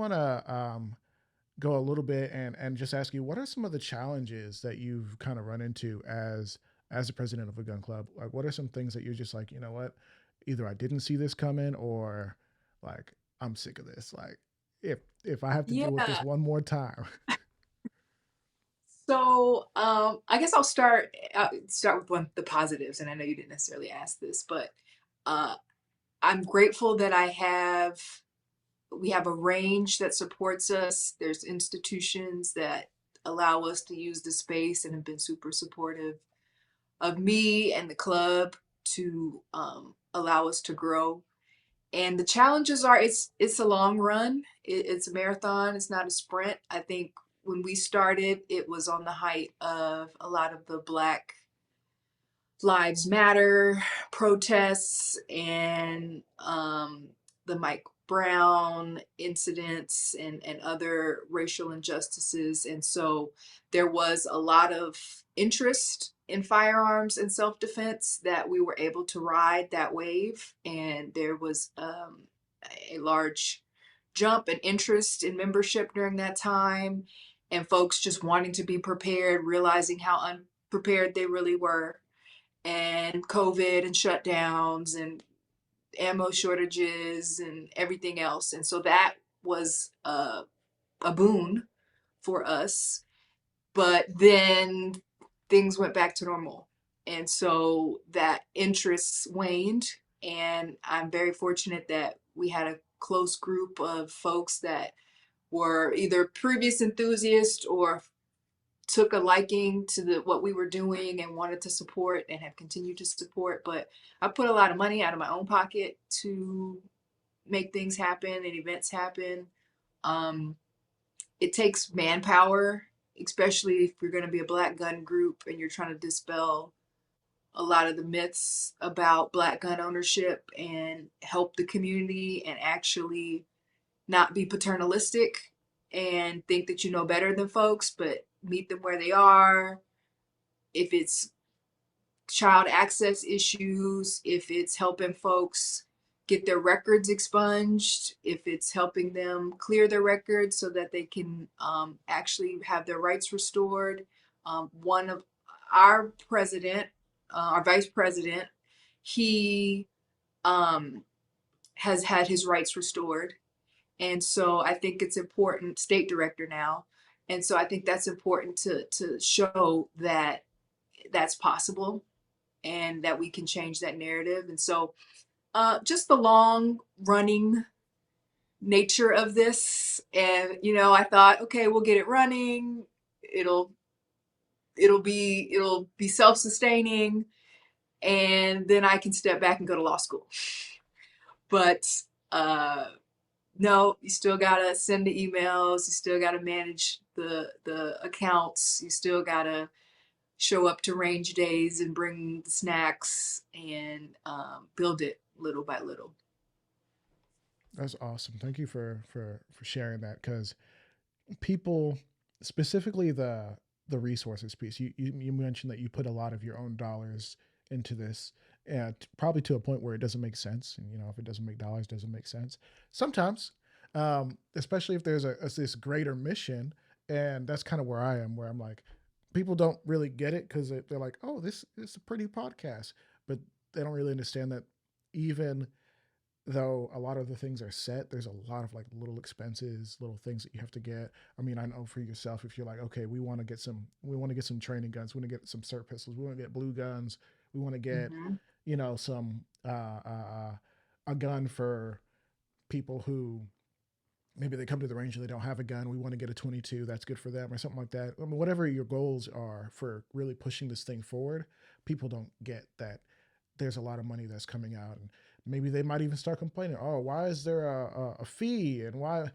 want to go a little bit and just ask you, what are some of the challenges that you've kind of run into as a president of a gun club? Like, what are some things that you're just like, you know what, either I didn't see this coming, or like I'm sick of this. Like, if I have to deal with this Yeah. one more time. I guess I'll start with the positives, and I know you didn't necessarily ask this, but uh, I'm grateful that we have a range that supports us. There's institutions that allow us to use the space and have been super supportive of me and the club to allow us to grow. And the challenges are it's a long run. It's a marathon. It's not a sprint. I think when we started, it was on the height of a lot of the Black Lives Matter protests and the Mike Brown incidents and other racial injustices. And so there was a lot of interest in firearms and self defense that we were able to ride that wave. And there was a large jump in interest in membership during that time, and folks just wanting to be prepared, realizing how unprepared they really were, and COVID and shutdowns and ammo shortages and everything else. And so that was a boon for us. But then things went back to normal. And so that interest waned. And I'm very fortunate that we had a close group of folks that were either previous enthusiasts or took a liking to what we were doing and wanted to support and have continued to support. But I put a lot of money out of my own pocket to make things happen and events happen. Um, it takes manpower, especially if you're going to be a Black gun group and you're trying to dispel a lot of the myths about Black gun ownership and help the community and actually not be paternalistic and think that you know better than folks, but meet them where they are. If it's child access issues, if it's helping folks get their records expunged, if it's helping them clear their records so that they can actually have their rights restored. One of our president, our vice president, he um, has had his rights restored. And so I think it's important, state director now. And so I think that's important to show that that's possible and that we can change that narrative. And so just the long running nature of this. And, I thought, okay, we'll get it running. It'll it'll be self-sustaining, and then I can step back and go to law school. But uh no, you still gotta send the emails, you still gotta manage the accounts, you still gotta show up to range days and bring the snacks and build it little by little. That's awesome. Thank you for sharing that, because people, specifically the resources piece, you mentioned that you put a lot of your own dollars into this, and probably to a point where it doesn't make sense. And if it doesn't make dollars, it doesn't make sense sometimes, especially if there's this greater mission. And that's kind of where I am, where I'm like, people don't really get it because they're like, oh, this is a pretty podcast, but they don't really understand that even though a lot of the things are set, there's a lot of like little expenses, little things that you have to get. I mean, I know for yourself, if you're like, okay, we want to get some training guns, we want to get some SIRT pistols, we want to get blue guns, we want to get, Mm-hmm. some a gun for people who maybe they come to the range and they don't have a gun. We want to get a 22. That's good for them, or something like that. I mean, whatever your goals are for really pushing this thing forward, people don't get that there's a lot of money that's coming out, and maybe they might even start complaining, oh, why is there a fee, and why,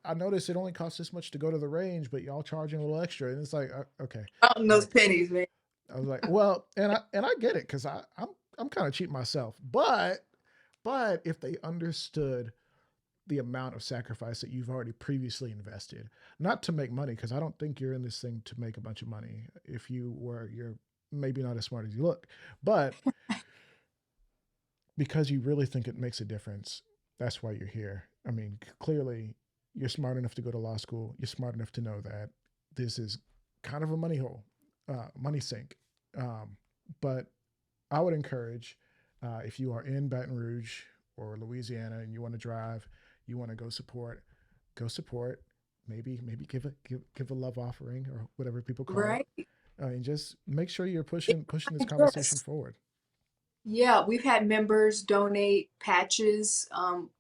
I noticed it only costs this much to go to the range, but y'all charging a little extra. And it's like, okay, Counting those like, pennies, man. I was like, well, and I get it, because I'm kind of cheap myself, but if they understood the amount of sacrifice that you've already previously invested, not to make money, because I don't think you're in this thing to make a bunch of money. If you were, you're maybe not as smart as you look, but because you really think it makes a difference, that's why you're here. I mean, clearly you're smart enough to go to law school. You're smart enough to know that this is kind of a money hole, money sink. Um, but I would encourage, if you are in Baton Rouge or Louisiana and you want to drive, you want to go support, go support. Maybe give a love offering or whatever people call it, Right. and just make sure you're pushing this conversation Yes. forward. Yeah, we've had members donate patches.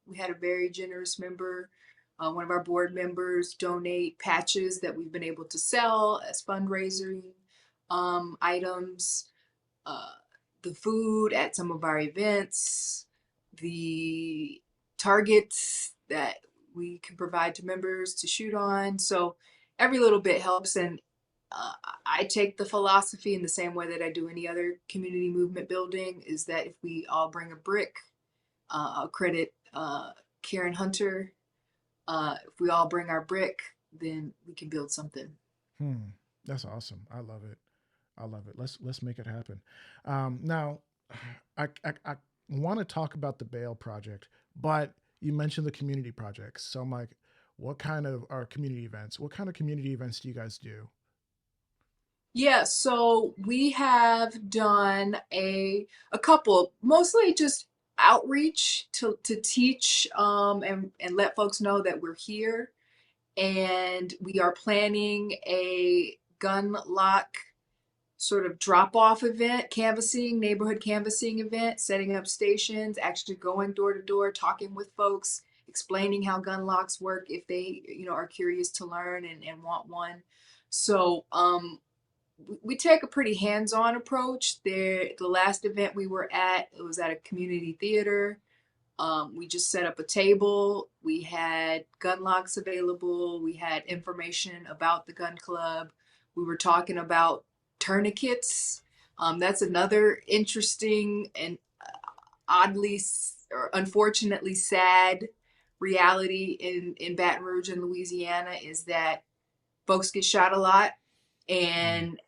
We had a very generous member, one of our board members, donate patches that we've been able to sell as fundraising items. uh, the food at some of our events, the targets that we can provide to members to shoot on. So every little bit helps. And uh, I take the philosophy in the same way that I do any other community movement building is that if we all bring a brick, I'll credit Karen Hunter. If we all bring our brick, then we can build something. Hmm, that's awesome. I love it. I love it. Let's make it happen. Now, I want to talk about the bail project, but you mentioned the community projects. So I'm like, what kind of are community events? What kind of community events do you guys do? Yeah, so we have done a couple, mostly just outreach to teach and let folks know that we're here. And we are planning a gun lock sort of drop off event, canvassing, neighborhood canvassing event, setting up stations, actually going door to door, talking with folks, explaining how gun locks work if they, are curious to learn and want one. So we take a pretty hands-on approach. There, the last event we were at, it was at a community theater. We just set up a table. We had gun locks available. We had information about the gun club. We were talking about tourniquets. That's another interesting and oddly or unfortunately sad reality in Baton Rouge and Louisiana is that folks get shot a lot, Mm, and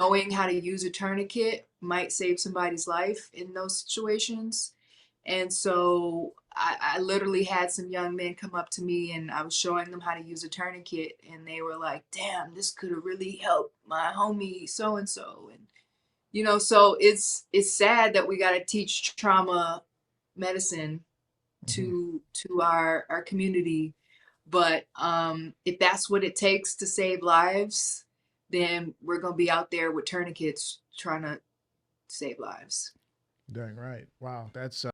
knowing how to use a tourniquet might save somebody's life in those situations. And so I literally had some young men come up to me and I was showing them how to use a tourniquet, and they were like, damn, this could have really helped my homie so and so. And so it's sad that we got to teach trauma medicine hmm. to our community. But if that's what it takes to save lives, then we're gonna be out there with tourniquets trying to save lives. Dang right. Wow, that's